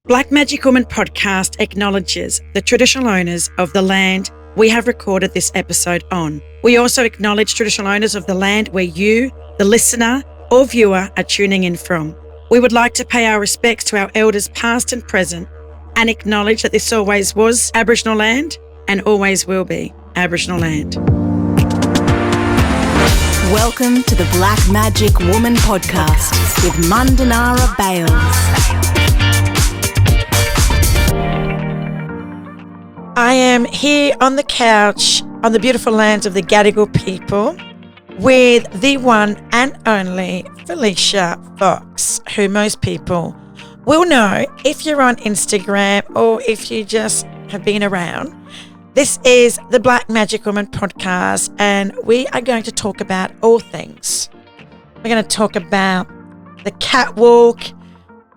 Black Magic Woman podcast acknowledges the traditional owners of the land we have recorded this episode on. We also acknowledge traditional owners of the land where you, the listener or viewer, are tuning in from. We would like to pay our respects to our elders past and present and acknowledge that this always was Aboriginal land and always will be Aboriginal land. Welcome to the Black Magic Woman podcast with Mundanara Bayles. I am here on the couch on the beautiful lands of the Gadigal people with the one and only Felicia Foxx, who most people will know if you're on Instagram or if you just have been around. This is the Black Magic Woman podcast, and we are going to talk about all things. We're going to talk about the catwalk,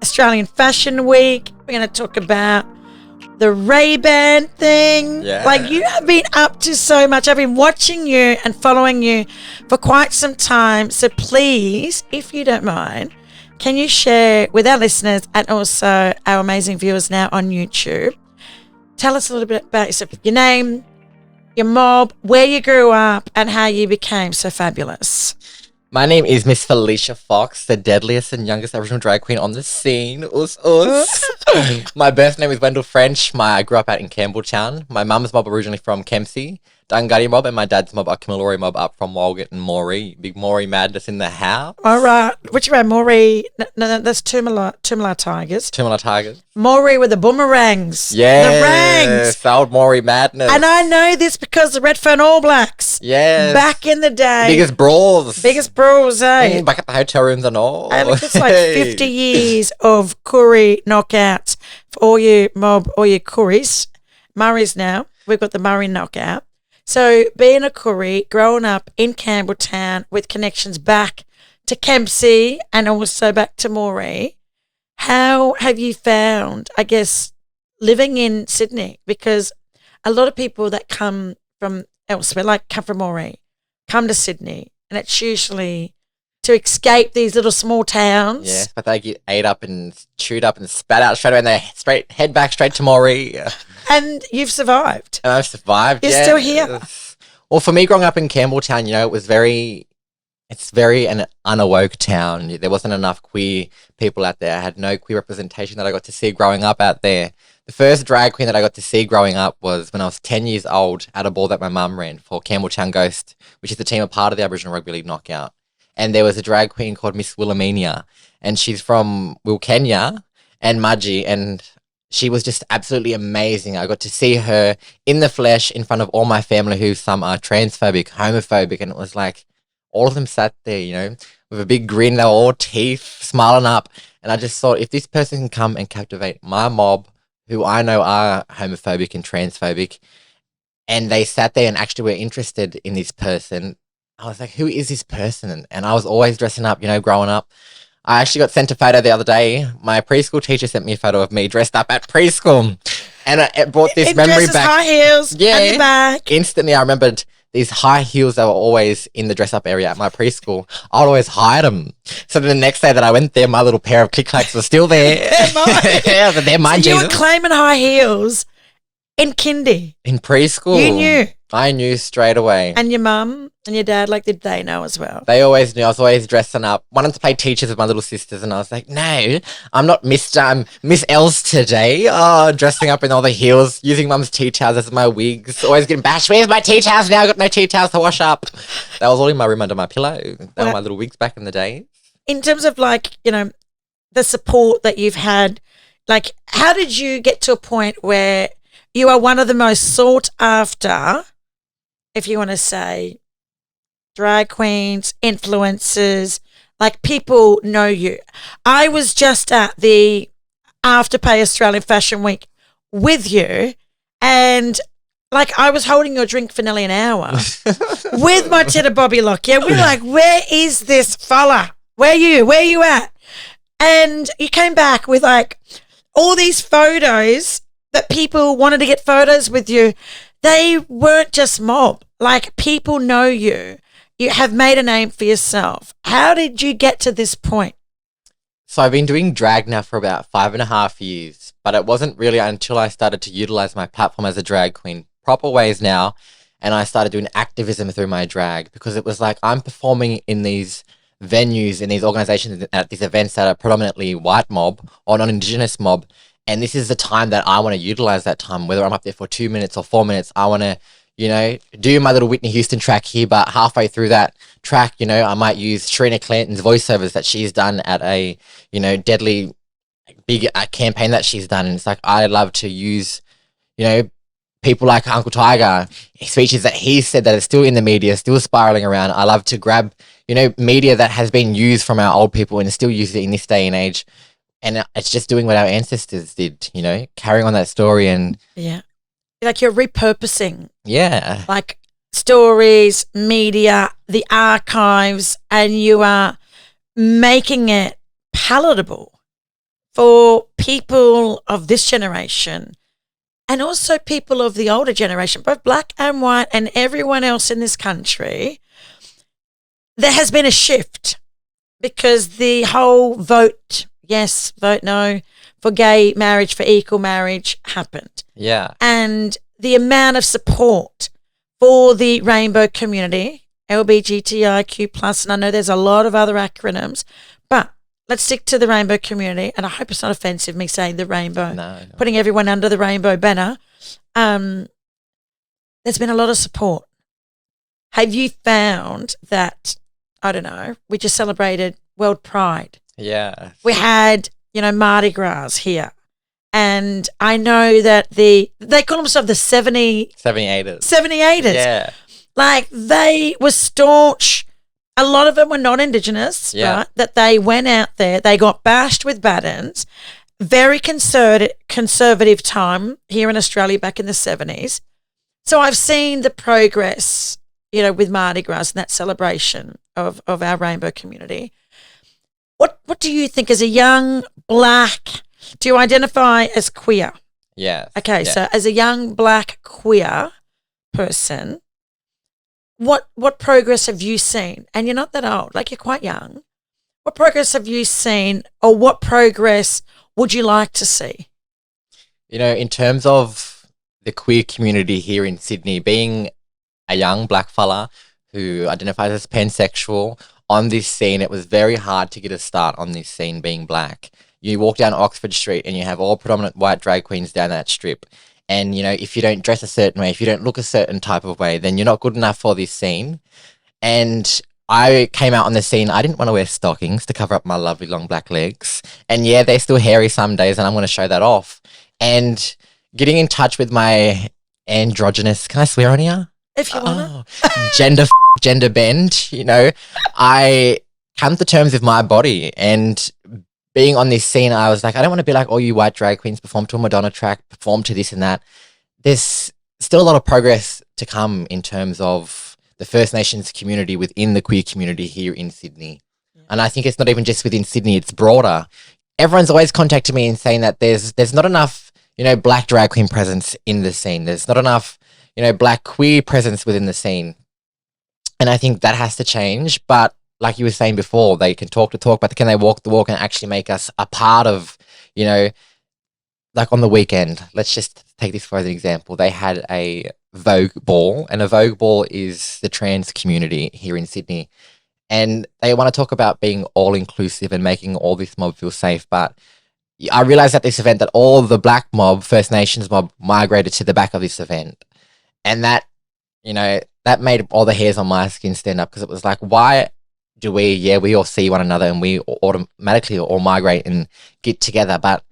Australian Fashion Week. We're going to talk about the Ray-Ban thing. Yeah. Like, you have been up to so much. I've been watching you and following you for quite some time. So please, if you don't mind, can you share with our listeners and also our amazing viewers now on YouTube, tell us a little bit about yourself, your name, your mob, where you grew up, and how you became so fabulous. My name is Miss Felicia Foxx, the deadliest and youngest Aboriginal drag queen on the scene. My birth name is Wendell French. I grew up out in Campbelltown. My mum's mob originally from Kempsey, Dunghutti mob, and my dad's mob, Kamilaroi mob, up from Walgett and Moree. Big Moree madness in the house. All right. Which way, Moree? No, that's Tumala Tigers. Tumala Tigers. Moree with the boomerangs. Yes. The rangs. Old Moree madness. And I know this because the Redfern All Blacks. Yes. Back in the day. Biggest brawls. Eh? Back at the hotel rooms and all. And it's like 50 years of curry knockouts for all you mob, all your curries. Murrays now. We've got the Murray knockout. So being a curry, growing up in Campbelltown with connections back to Kempsey and also back to Moree, how have you found, I guess, living in Sydney? Because a lot of people that come from elsewhere, like come from Moree, come to Sydney, and it's usually to escape these little small towns. Yeah, but they get ate up and chewed up and spat out straight away, and they head back straight to Moree. And you've survived. And I've survived. You're still here. Well, for me, growing up in Campbelltown, it's very an unawoke town. There wasn't enough queer people out there. I had no queer representation that I got to see growing up out there. The first drag queen that I got to see growing up was when I was 10 years old at a ball that my mum ran for Campbelltown Ghost, which is the team a part of the Aboriginal Rugby League Knockout. And there was a drag queen called Miss Wilhelmina, and she's from Wilkenya and Mudgee, and she was just absolutely amazing. I got to see her in the flesh in front of all my family, who some are transphobic, homophobic, and it was like all of them sat there, with a big grin. They were all teeth, smiling up, and I just thought, if this person can come and captivate my mob, who I know are homophobic and transphobic, and they sat there and actually were interested in this person, I was like, who is this person? And I was always dressing up, growing up. I actually got sent a photo the other day. My preschool teacher sent me a photo of me dressed up at preschool. And it brought this memory back. High heels, on your back. Instantly, I remembered these high heels that were always in the dress-up area at my preschool. I would always hide them. So then the next day that I went there, my little pair of click-clacks were still there. Yeah, but they're mine, so Jesus. You were claiming high heels in kindy. In preschool. You knew. I knew straight away. And your mum and your dad, did they know as well? They always knew. I was always dressing up. Wanted to play teachers with my little sisters, and I was like, no, I'm not I'm Miss Els today. Oh, dressing up in all the heels, using mum's tea towels as my wigs. Always getting bashed. Where's my tea towels now? I got no tea towels to wash up. That was all in my room under my pillow. They were my little wigs back in the day. In terms of the support that you've had, how did you get to a point where you are one of the most sought after, if you want to say, drag queens, influencers, people know you? I was just at the Afterpay Australian Fashion Week with you, and I was holding your drink for nearly an hour with my Tita Bobby Lock. Yeah, we're like, where is this fella? Where are you at? And you came back with all these photos that people wanted to get photos with you. They weren't just mob. People know you. You have made a name for yourself. How did you get to this point? So I've been doing drag now for about 5.5 years. but it wasn't really until I started to utilize my platform as a drag queen proper ways now, and I started doing activism through my drag, because it was like I'm performing in these venues, in these organizations, at these events that are predominantly white mob or non-Indigenous mob, and this is the time that I want to utilize that time, whether I'm up there for 2 minutes or 4 minutes. I want to, do my little Whitney Houston track here, but halfway through that track, I might use Sharina Clanton's voiceovers that she's done at a, deadly big campaign that she's done. And it's like, I love to use, people like Uncle Tiger, speeches that he said that are still in the media, still spiraling around. I love to grab, media that has been used from our old people and still use it in this day and age. And it's just doing what our ancestors did, carrying on that story. And yeah, like you're repurposing, yeah, like stories, media, the archives, and you are making it palatable for people of this generation and also people of the older generation, both black and white and everyone else in this country. There has been a shift because the whole vote yes, vote no for gay marriage, for equal marriage happened. Yeah. And the amount of support for the rainbow community, LGBTIQ+, and I know there's a lot of other acronyms, but let's stick to the rainbow community. And I hope it's not offensive, me saying the rainbow, No. putting everyone under the rainbow banner. There's been a lot of support. Have you found that, I don't know, we just celebrated World Pride. Yeah. We had, Mardi Gras here. And I know that they call themselves the 78ers. 78ers. Yeah. Like they were staunch. A lot of them were not Indigenous, right? That they went out there, they got bashed with batons. Very conservative time here in Australia back in the 70s. So I've seen the progress, with Mardi Gras and that celebration of our rainbow community. What do you think as a young black, do you identify as queer? Yeah. Okay, so as a young black queer person, what progress have you seen? And you're not that old, like you're quite young. What progress have you seen, or what progress would you like to see? In terms of the queer community here in Sydney, being a young black fella who identifies as pansexual, on this scene, it was very hard to get a start on this scene being black. You walk down Oxford Street and you have all predominant white drag queens down that strip. And, if you don't dress a certain way, if you don't look a certain type of way, then you're not good enough for this scene. And I came out on the scene. I didn't want to wear stockings to cover up my lovely long black legs. And yeah, they're still hairy some days, and I'm going to show that off. And getting in touch with my androgynous, can I swear on here? If you want to. Gender bend, I come to terms with my body, and being on this scene, I was like, I don't want to be like all you white drag queens, perform to a Madonna track, perform to this and that. There's still a lot of progress to come in terms of the First Nations community within the queer community here in Sydney. Yeah. And I think it's not even just within Sydney, it's broader. Everyone's always contacted me and saying that there's not enough, black drag queen presence in the scene. There's not enough, black queer presence within the scene. And I think that has to change. But like you were saying before, they can talk the talk, but can they walk the walk and actually make us a part of, like on the weekend, let's just take this for an example. They had a Vogue ball, and a Vogue ball is the trans community here in Sydney. And they want to talk about being all-inclusive and making all this mob feel safe. But I realized at this event that all the black mob, First Nations mob, migrated to the back of this event. And that, that made all the hairs on my skin stand up, because it was like, why do we all see one another and we automatically all migrate and get together, but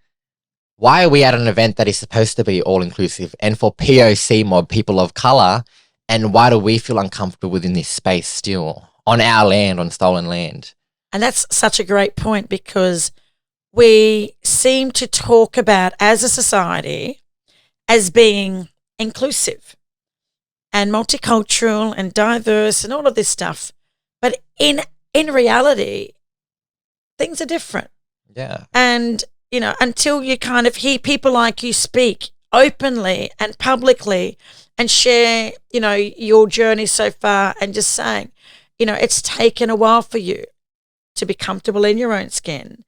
why are we at an event that is supposed to be all-inclusive and for POC mob, people of colour, and why do we feel uncomfortable within this space still, on our land, on stolen land? And that's such a great point, because we seem to talk about, as a society, as being inclusive and multicultural and diverse and all of this stuff. But in reality, things are different. Yeah. And, until you kind of hear people like you speak openly and publicly and share, your journey so far, and just saying, it's taken a while for you to be comfortable in your own skin,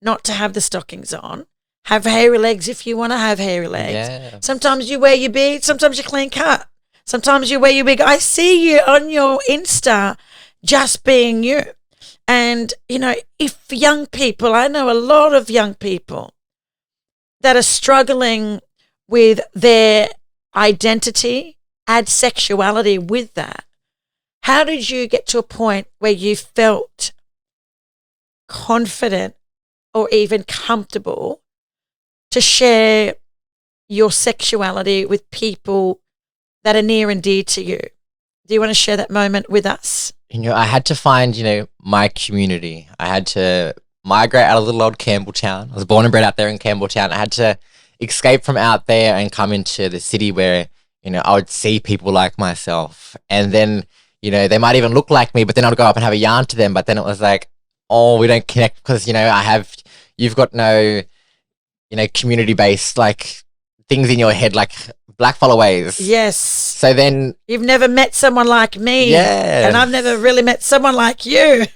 not to have the stockings on, have hairy legs if you want to have hairy legs. Yeah. Sometimes you wear your beard, sometimes you clean cut. Sometimes you wear your wig. I see you on your Insta just being you. And, you know, if young people, I know a lot of young people that are struggling with their identity, add sexuality with that. How did you get to a point where you felt confident or even comfortable to share your sexuality with people that are near and dear to you? Do you want to share that moment with us? You know, I had to find, my community. I had to migrate out of little old Campbelltown. I was born and bred out there in Campbelltown. I had to escape from out there and come into the city where, I would see people like myself. And then, they might even look like me, but then I'd go up and have a yarn to them. But then it was like, oh, we don't connect because, you've got no, community-based, like, things in your head, like black followaways. Yes. So then... You've never met someone like me. Yeah. And I've never really met someone like you.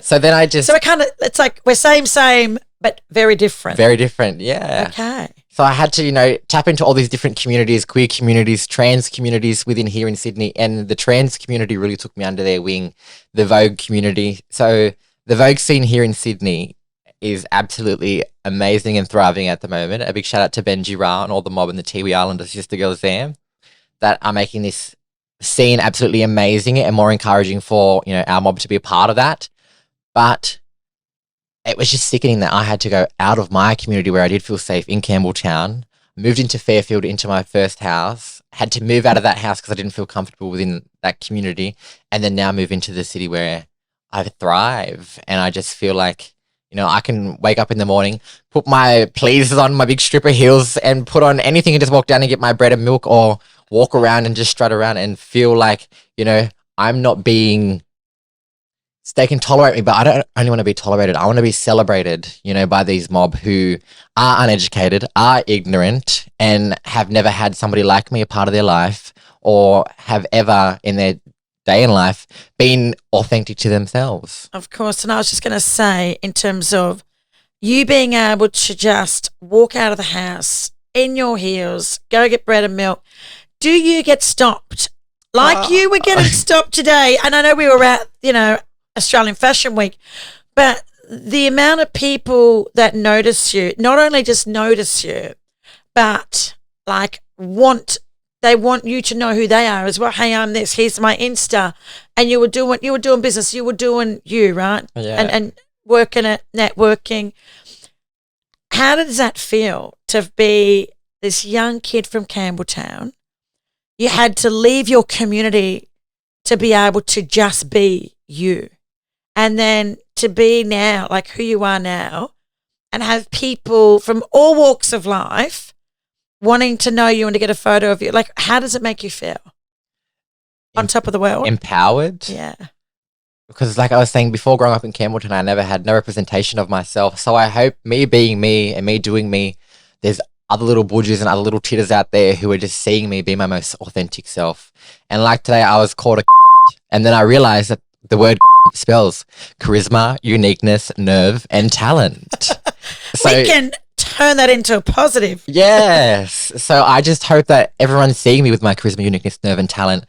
So then I just... So it's like we're same, but very different. Very different, yeah. Okay. So I had to, tap into all these different communities, queer communities, trans communities within here in Sydney. And the trans community really took me under their wing, the Vogue community. So the Vogue scene here in Sydney is absolutely amazing and thriving at the moment. A big shout out to Benji Ra and all the mob and the Tiwi Islander sister girls there that are making this scene absolutely amazing and more encouraging for, our mob to be a part of that. But it was just sickening that I had to go out of my community where I did feel safe in Campbelltown, moved into Fairfield into my first house, had to move out of that house because I didn't feel comfortable within that community, and then now move into the city where I thrive. And I just feel like, I can wake up in the morning, put my pleasers on, my big stripper heels, and put on anything and just walk down and get my bread and milk, or walk around and just strut around and feel like, I'm not being... They can tolerate me, but I don't only want to be tolerated. I want to be celebrated, by these mob who are uneducated, are ignorant, and have never had somebody like me a part of their life, or have ever in their day in life been authentic to themselves. Of course. And I was just going to say, in terms of you being able to just walk out of the house in your heels, go get bread and milk, do you get stopped? Like you were getting stopped today. And I know we were at, Australian Fashion Week, but the amount of people that notice you, not only just notice you, but like they want you to know who they are as well. Hey, I'm this. Here's my Insta, and you were doing business. You were doing you, right? Yeah. And working at networking. How does that feel to be this young kid from Campbelltown? You had to leave your community to be able to just be you, and then to be now like who you are now, and have people from all walks of life wanting to know you and to get a photo of you. Like, how does it make you feel? On top of the world? Empowered. Yeah. Because like I was saying before, growing up in Campbelltown, I never had no representation of myself. So I hope me being me and me doing me, there's other little budgies and other little titters out there who are just seeing me be my most authentic self. And like today, I was called a and then I realized that the word spells charisma, uniqueness, nerve, and talent. So we can turn that into a positive. Yes. So I just hope that everyone's seeing me with my charisma, uniqueness, nerve, and talent,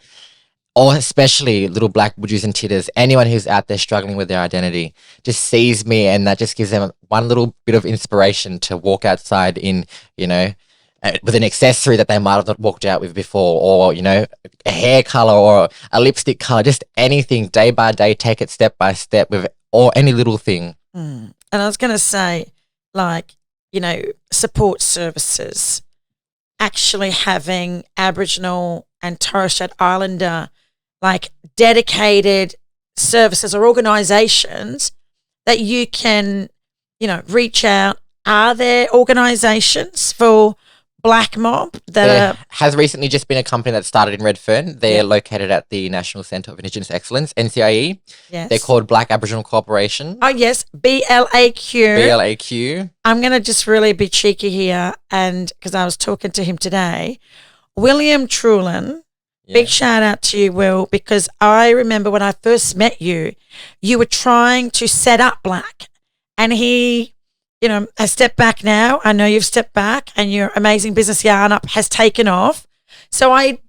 or especially little black budgies and titters, anyone who's out there struggling with their identity, just sees me, and that just gives them one little bit of inspiration to walk outside in, with an accessory that they might have not walked out with before, or, a hair color or a lipstick color, just anything, day by day, take it step by step with, or any little thing. And I was going to say, like, support services, actually having Aboriginal and Torres Strait Islander, like, dedicated services or organisations that you can, reach out. Are there organisations for black mob that has recently just been a company that started in Redfern. They're located at the National Centre of Indigenous Excellence, NCIE. Yes. They're called Black Aboriginal Corporation. Oh, yes, BLAQ. BLAQ. I'm going to just really be cheeky here, and because I was talking to him today, William Trulin, big shout out to you, Will, because I remember when I first met you, you were trying to set up Black, and he, has stepped back now. I know you've stepped back and your amazing business Yarn Up has taken off. So I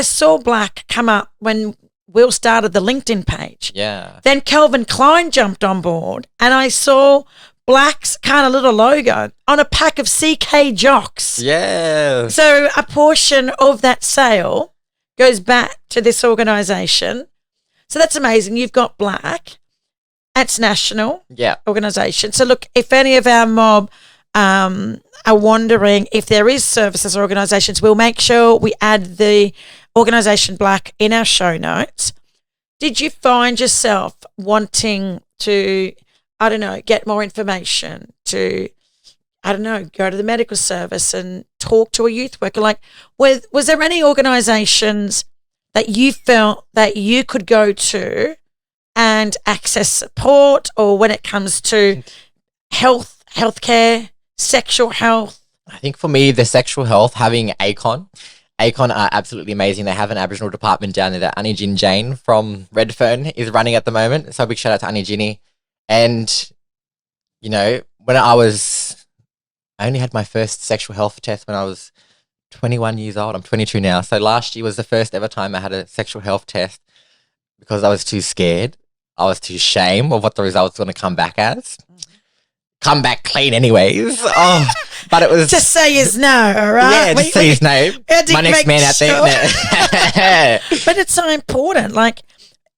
saw Black come up when Will started the LinkedIn page. Yeah. Then Calvin Klein jumped on board and I saw Black's kind of little logo on a pack of CK jocks. Yeah. So a portion of that sale goes back to this organisation. So that's amazing. You've got Black. That's national organisation. So look, if any of our mob are wondering if there is services or organisations, we'll make sure we add the organisation Black in our show notes. Did you find yourself wanting to, I don't know, get more information, to, I don't know, go to the medical service and talk to a youth worker? Like, was there any organisations that you felt that you could go to and access support, or when it comes to healthcare, sexual health? I think for me, the sexual health, having ACON are absolutely amazing. They have an Aboriginal department down there that Annie Jin Jane from Redfern is running at the moment. So a big shout out to Annie Ginny. And, when I only had my first sexual health test when I was 21 years old. I'm 22 now. So last year was the first ever time I had a sexual health test because I was too scared. I was too ashamed of what the results were going to come back as. Come back clean anyways. Oh, but it was... Just say his no, all right? Yeah, just say his no. My next man out there. But it's so important, like,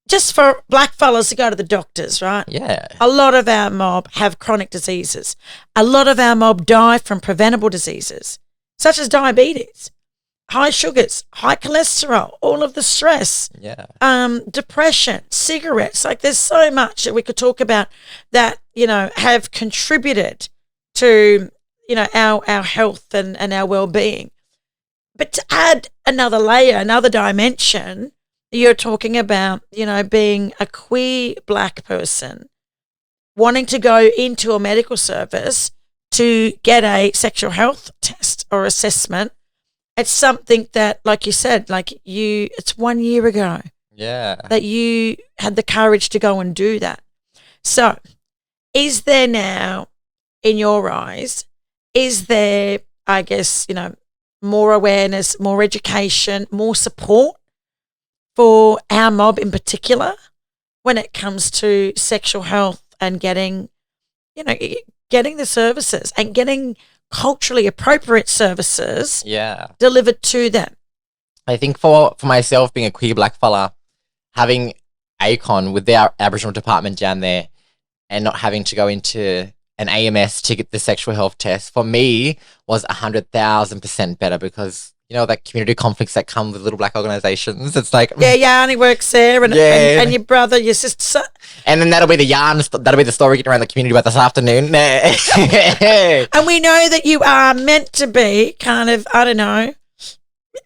just for black fellas to go to the doctors, right? Yeah. A lot of our mob have chronic diseases. A lot of our mob die from preventable diseases, such as diabetes, high sugars, high cholesterol, all of the stress, depression, cigarettes. Like, there's so much that we could talk about that, have contributed to, our health and our well-being. But to add another layer, another dimension, you're talking about, being a queer black person, wanting to go into a medical service to get a sexual health test or assessment. It's something that, like you said, it's 1 year ago. Yeah. That you had the courage to go and do that. So, is there now, in your eyes, I guess, more awareness, more education, more support for our mob in particular when it comes to sexual health and getting the services and getting culturally appropriate services delivered to them? I think for myself, being a queer black fella, having ACON with their Aboriginal department down there and not having to go into an AMS to get the sexual health test, for me, was 100,000% better because, that community conflicts that come with little black organisations. It's like... Yeah, Yarny works there and your brother, your sister... And then that'll be the story getting around the community about this afternoon. And we know that you are meant to be kind of, I don't know,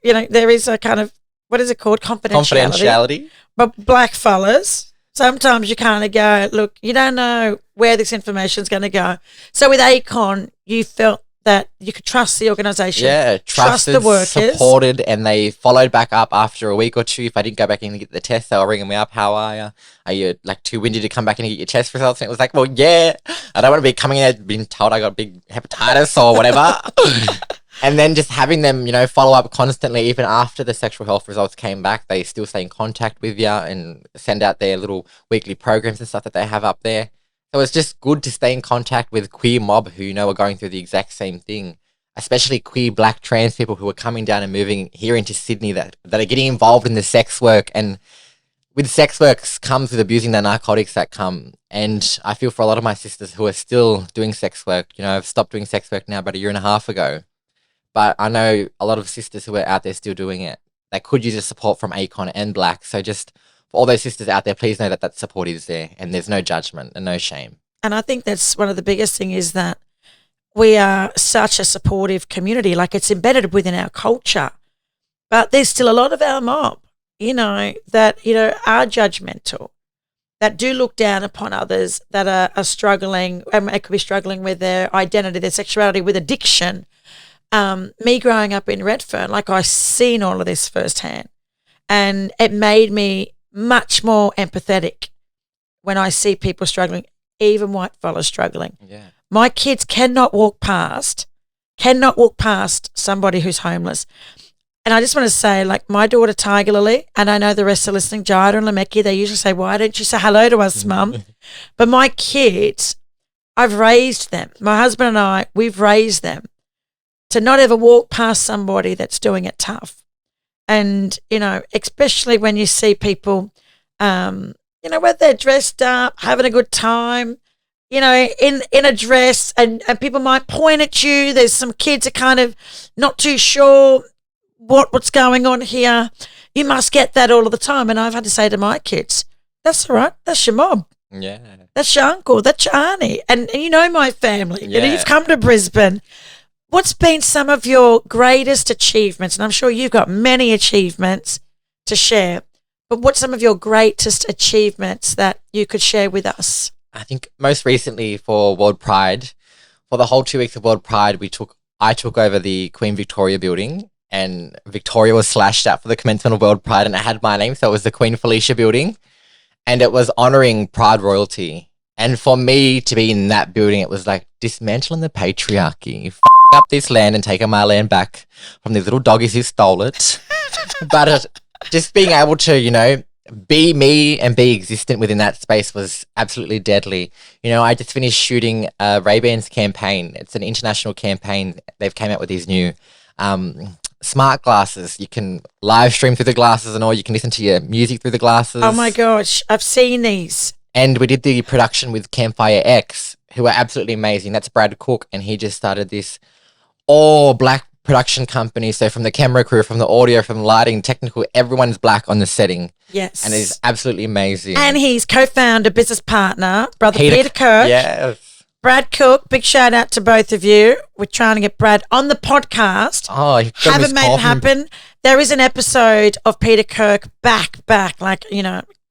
there is a kind of, what is it called? Confidentiality. But black fellas, sometimes you kind of go, look, you don't know where this information is going to go. So with ACON, you felt that you could trust the organisation. Yeah, trusted, the workers. supported, and they followed back up after a week or two. If I didn't go back in and get the test, they were ringing me up. How are you? Are you too windy to come back in and get your test results? And it was like, well, yeah, I don't want to be coming in being told I got big hepatitis or whatever. And then just having them, follow up constantly, even after the sexual health results came back, they still stay in contact with you and send out their little weekly programs and stuff that they have up there. So it's just good to stay in contact with queer mob who are going through the exact same thing, especially queer black trans people who are coming down and moving here into Sydney that are getting involved in the sex work. And with sex work comes with abusing the narcotics that come. And I feel for a lot of my sisters who are still doing sex work, I've stopped doing sex work now about 1.5 years ago. But I know a lot of sisters who are out there still doing it that could use the support from ACON and Black. So just for all those sisters out there, please know that support is there and there's no judgment and no shame. And I think that's one of the biggest things is that we are such a supportive community. Like, it's embedded within our culture. But there's still a lot of our mob, that, are judgmental, that do look down upon others, that are struggling, and they could be struggling with their identity, their sexuality, with addiction. Me growing up in Redfern, I seen all of this firsthand, and it made me much more empathetic when I see people struggling, even white fellas struggling. Yeah. My kids cannot walk past somebody who's homeless. And I just want to say, like, my daughter Tiger Lily, and I know the rest are listening, Jada and Lameki, they usually say, why don't you say hello to us, Mum? But my kids, I've raised them. My husband and I, we've raised them to not ever walk past somebody that's doing it tough. And, especially when you see people, when they're dressed up, having a good time, in a dress, and people might point at you. There's some kids are kind of not too sure what's going on here. You must get that all of the time. And I've had to say to my kids, that's all right. That's your mom. Yeah. That's your uncle. That's your auntie. And my family. Yeah. You've come to Brisbane. What's been some of your greatest achievements? And I'm sure you've got many achievements to share, but what's some of your greatest achievements that you could share with us? I think most recently for World Pride, for the whole 2 weeks of World Pride, I took over the Queen Victoria building, and Victoria was slashed out for the commencement of World Pride, and it had my name, so it was the Queen Felicia building, and it was honouring Pride royalty. And for me to be in that building, it was like dismantling the patriarchy, up this land and taking my land back from these little doggies who stole it. But just being able to, be me and be existent within that space was absolutely deadly. I just finished shooting Ray-Ban's campaign. It's an international campaign. They've came out with these new smart glasses. You can live stream through the glasses and all. You can listen to your music through the glasses. Oh my gosh, I've seen these. And we did the production with Campfire X, who are absolutely amazing. That's Brad Cook, and he just started this all-black production company. So from the camera crew, from the audio, from lighting, technical, everyone's black on the setting. Yes. And it's absolutely amazing. And he's co-founder, business partner, brother Peter Kirk. Yes. Brad Cook, big shout out to both of you. We're trying to get Brad on the podcast. Oh, haven't made it happen. There is an episode of Peter Kirk back, like,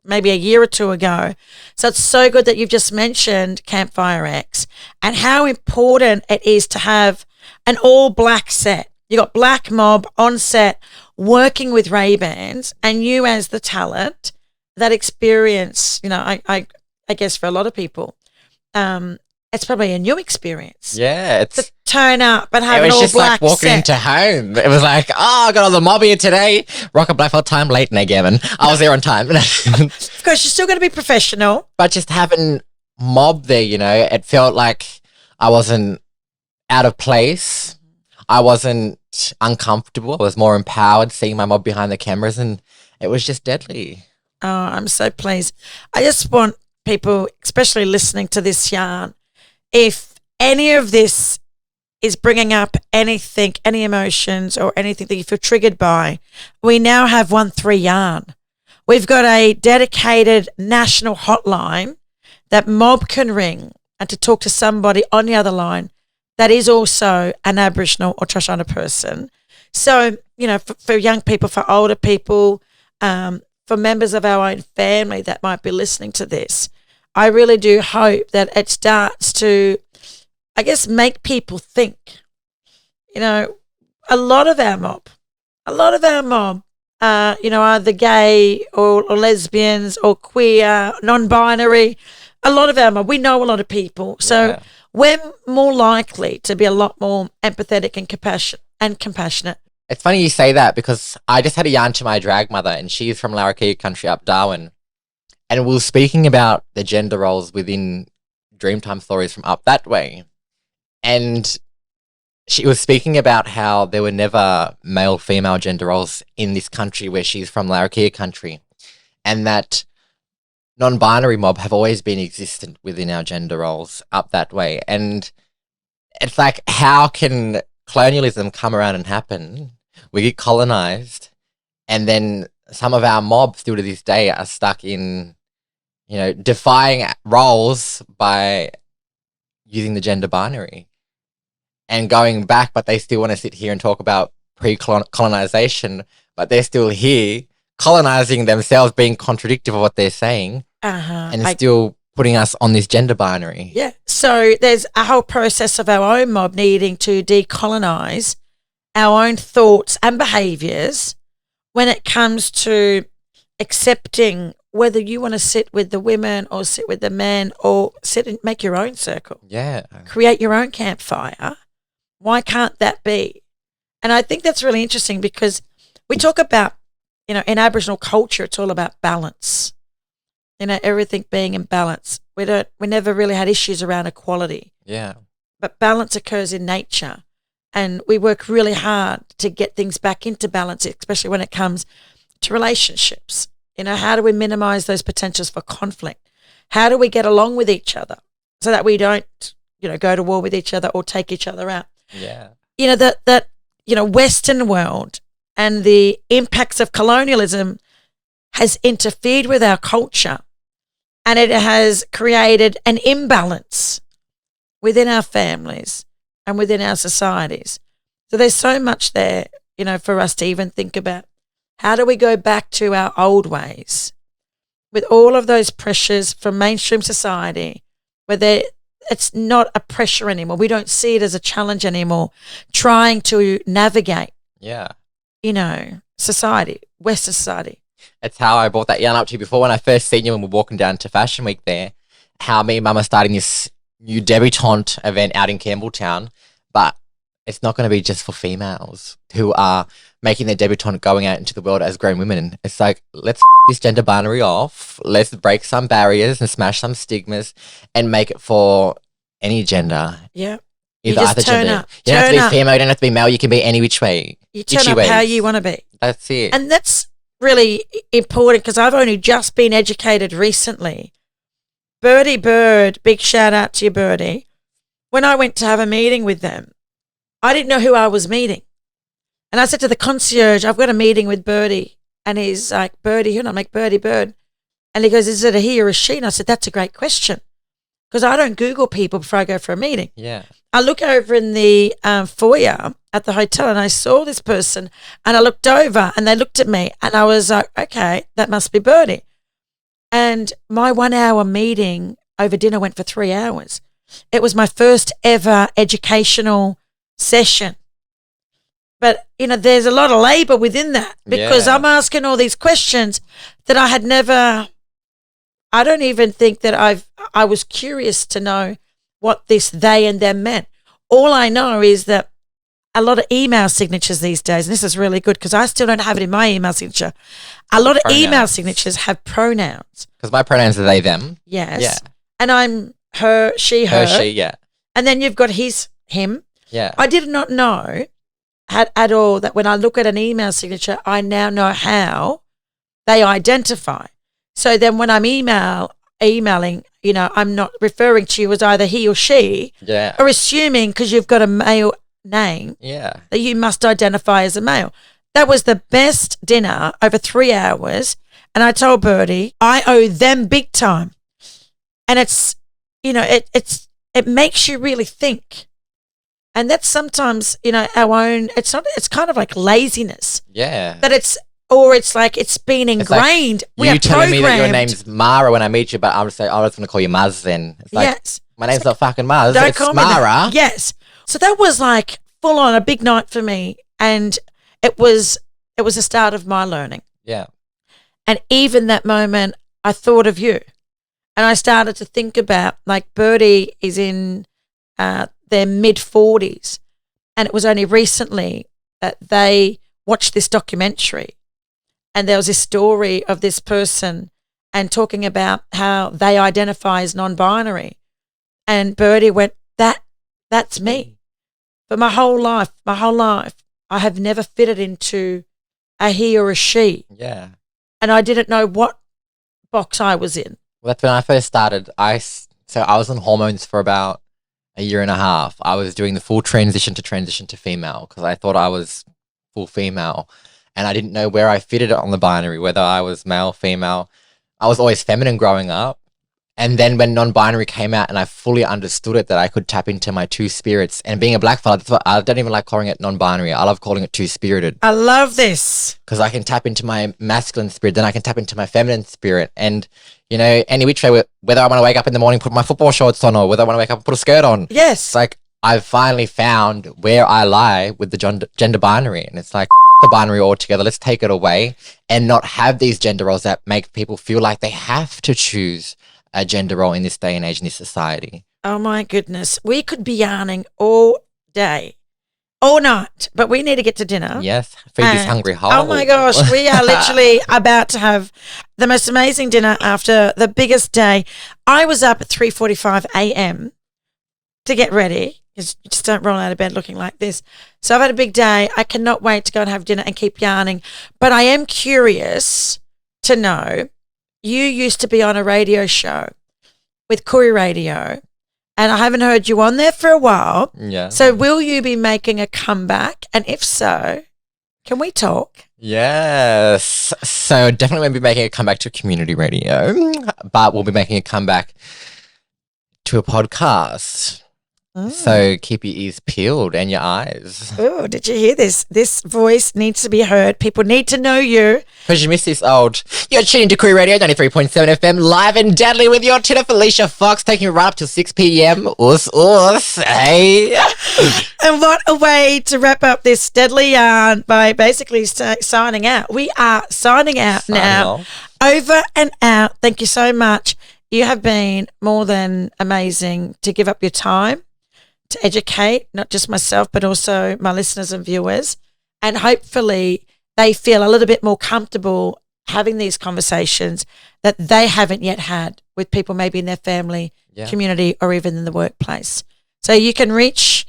maybe a year or two ago. So it's so good that you've just mentioned Campfire X and how important it is to have an all-black set. You got Black Mob on set working with Ray-Bans, and you as the talent, that experience, I guess for a lot of people, it's probably a new experience. Yeah, to turn up and have an all black set. It was just like walking into home. It was like, I got all the mob here today. Rock a Blackfelt time late, now, Gavin. I was there on time. Of course, you're still going to be professional. But just having mob there, it felt like I wasn't out of place. I wasn't uncomfortable. I was more empowered seeing my mob behind the cameras, and it was just deadly. Oh, I'm so pleased. I just want people, especially listening to this yarn, if any of this is bringing up anything, any emotions or anything that you feel triggered by, we now have 13 Yarn. We've got a dedicated national hotline that mob can ring and to talk to somebody on the other line that is also an Aboriginal or Torres Strait Islander person. So, for young people, for older people, for members of our own family that might be listening to this, I really do hope that it starts to, I guess, make people think. A lot of our mob, either gay or lesbians or queer, non-binary. A lot of our mob, we know a lot of people. So we're more likely to be a lot more empathetic and compassionate. It's funny you say that because I just had a yarn to my drag mother, and she's from Larrakia country up Darwin. And we were speaking about the gender roles within Dreamtime stories from up that way. And she was speaking about how there were never male-female gender roles in this country where she's from, Larrakia country. And that non-binary mob have always been existent within our gender roles up that way. And it's like, how can colonialism come around and happen? We get colonized, and then some of our mob still to this day are stuck in, defying roles by using the gender binary and going back, but they still want to sit here and talk about pre-colonization, but they're still here colonizing themselves, being contradictory of what they're saying, and still putting us on this gender binary. Yeah. So there's a whole process of our own mob needing to decolonize our own thoughts and behaviours when it comes to accepting whether you want to sit with the women or sit with the men or sit and make your own circle. Yeah. Create your own campfire. Why can't that be? And I think that's really interesting because we talk about, in Aboriginal culture, it's all about balance. Everything being in balance. We never really had issues around equality. Yeah. But balance occurs in nature. And we work really hard to get things back into balance, especially when it comes to relationships. How do we minimize those potentials for conflict? How do we get along with each other so that we don't, go to war with each other or take each other out? Yeah. That Western world and the impacts of colonialism has interfered with our culture, and it has created an imbalance within our families and within our societies. So there's so much there, for us to even think about. How do we go back to our old ways with all of those pressures from mainstream society where it's not a pressure anymore. We don't see it as a challenge anymore, trying to navigate, society, Western society. It's how I brought that yarn up to you before when I first seen you when we were walking down to Fashion Week there, how me and Mum are starting this new debutante event out in Campbelltown, but it's not going to be just for females who are making their debutante going out into the world as grown women. It's like, let's this gender binary off. Let's break some barriers and smash some stigmas and make it for any gender. Yeah. Either turn up. You don't have to be female, you don't have to be male, you can be any which way. You turn up how you want to be. That's it. And that's really important because I've only just been educated recently. Birdie Bird, big shout out to you, Birdie. When I went to have a meeting with them, I didn't know who I was meeting. And I said to the concierge, I've got a meeting with Birdie. And he's like, Birdie who? And I'm like, Birdie Bird. And he goes, is it a he or a she? And I said, that's a great question. Because I don't Google people before I go for a meeting. Yeah. I look over in the foyer at the hotel and I saw this person and I looked over and they looked at me and I was like, okay, that must be Birdie. And my 1 hour meeting over dinner went for 3 hours. It was my first ever educational session. But, there's a lot of labor within that because I'm asking all these questions that I had never, I don't even think that I was curious to know what this they and them meant. All I know is that a lot of email signatures these days, and this is really good because I still don't have it in my email signature. A lot of email signatures have pronouns. Because my pronouns are they, them. Yes. Yeah. And I'm her, she, her. Her, she, yeah. And then you've got his, him. Yeah. I did not know at all that when I look at an email signature, I now know how they identify. So then when I'm emailing, I'm not referring to you as either he or she. Yeah. Or assuming because you've got a male name. Yeah. That you must identify as a male. That was the best dinner over 3 hours. And I told Birdie, I owe them big time. And it's, it makes you really think. And that's sometimes, our own, it's kind of like laziness. Yeah. That it's like it's been ingrained. It's like you telling me that your name's Mara when I meet you, but I'm just like, I was going to call you Maz then. It's like, yes. My name's not fucking Maz, Don't it's call me Mara. that. Yes. So that was like full on a big night for me. And it was the start of my learning. Yeah. And even that moment, I thought of you. And I started to think about, like, Birdie is in their mid-40s. And it was only recently that they watched this documentary. And there was this story of this person and talking about how they identify as non-binary. And Birdie went, that's me. For my whole life, I have never fitted into a he or a she. Yeah. And I didn't know what box I was in. Well, that's when I first started. So I was on hormones for about a year and a half. I was doing the full transition to female because I thought I was full female. And I didn't know where I fitted on the binary, whether I was male, female. I was always feminine growing up. And then when non-binary came out and I fully understood it, that I could tap into my two spirits. And being a black fella, that's what, I don't even like calling it non-binary. I love calling it two-spirited. I love this. Because I can tap into my masculine spirit, then I can tap into my feminine spirit. And, any which way, whether I want to wake up in the morning, put my football shorts on, or whether I want to wake up and put a skirt on. Yes. It's like I've finally found where I lie with the gender binary. And it's like, the binary altogether. Let's take it away and not have these gender roles that make people feel like they have to choose a gender role in this day and age in this society. Oh my goodness. We could be yarning all day, all night, but we need to get to dinner. Yes, feed this hungry heart. Oh my gosh, we are literally about to have the most amazing dinner after the biggest day. I was up at 3:45 a.m. to get ready, because you just don't roll out of bed looking like this. So I've had a big day. I cannot wait to go and have dinner and keep yarning. But I am curious to know, you used to be on a radio show with Koori Radio, and I haven't heard you on there for a while. Yeah. So will you be making a comeback? And if so, can we talk? Yes. So definitely won't be making a comeback to community radio, but we'll be making a comeback to a podcast. So keep your ears peeled and your eyes. Oh, did you hear this? This voice needs to be heard. People need to know you. Because you missed this old. You're tuning to Koori Radio 93.7 FM, live and deadly with your Tina Felicia Foxx, taking you right up till 6 p.m. Us, hey. And what a way to wrap up this deadly yarn by basically signing out. We are signing out now. Over and out. Thank you so much. You have been more than amazing to give up your time to educate, not just myself, but also my listeners and viewers. And hopefully they feel a little bit more comfortable having these conversations that they haven't yet had with people maybe in their family, community, or even in the workplace. So you can reach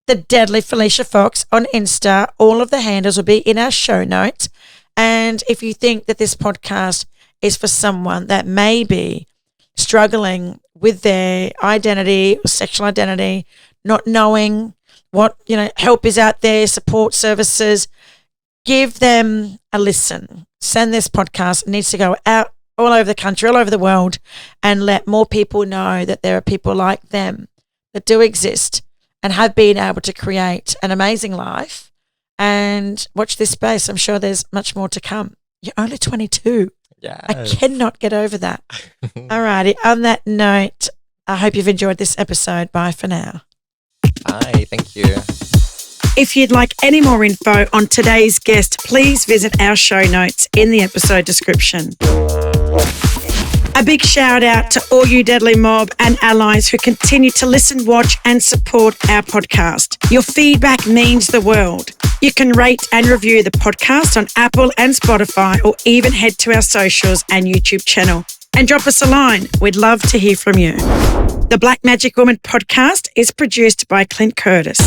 the deadly Felicia Foxx on Insta. All of the handles will be in our show notes. And if you think that this podcast is for someone that may be struggling with their identity or sexual identity, not knowing what, help is out there, support services, give them a listen. Send this podcast. It needs to go out all over the country, all over the world, and let more people know that there are people like them that do exist and have been able to create an amazing life. And watch this space. I'm sure there's much more to come. You're only 22. Yes. I cannot get over that. All righty. On that note, I hope you've enjoyed this episode. Bye for now. Bye. Thank you. If you'd like any more info on today's guest, please visit our show notes in the episode description. A big shout out to all you Deadly Mob and allies who continue to listen, watch and support our podcast. Your feedback means the world. You can rate and review the podcast on Apple and Spotify, or even head to our socials and YouTube channel and drop us a line. We'd love to hear from you. The Black Magic Woman podcast is produced by Clint Curtis.